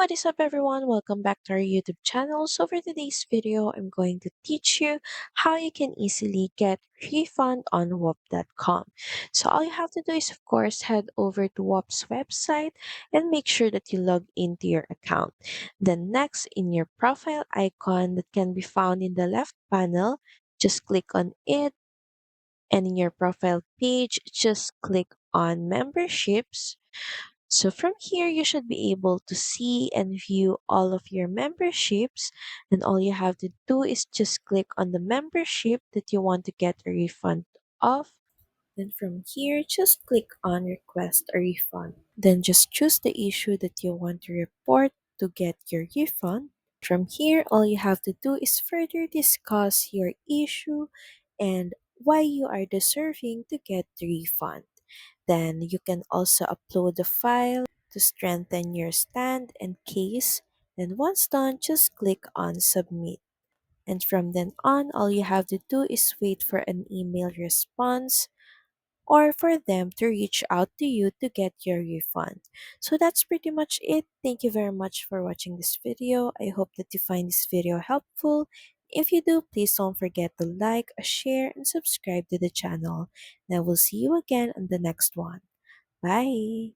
What is up everyone? Welcome back to our YouTube channel. So for today's video, I'm going to teach you how you can easily get refund on Whop.com. So all you have to do is of course head over to Whop's website and make sure that you log into your account. Then next in your profile icon that can be found in the left panel, just click on it, and in your profile page, just click on memberships. So from here, you should be able to see and view all of your memberships. And all you have to do is just click on the membership that you want to get a refund of. Then from here, just click on request a refund. Then just choose the issue that you want to report to get your refund. From here, all you have to do is further discuss your issue and why you are deserving to get the refund. Then you can also upload the file to strengthen your stand and case. And once done, just click on submit. And from then on, all you have to do is wait for an email response or for them to reach out to you to get your refund. So that's pretty much it. Thank you very much for watching this video. I hope that you find this video helpful. If you do, please don't forget to like, share, and subscribe to the channel. And I will see you again on the next one. Bye!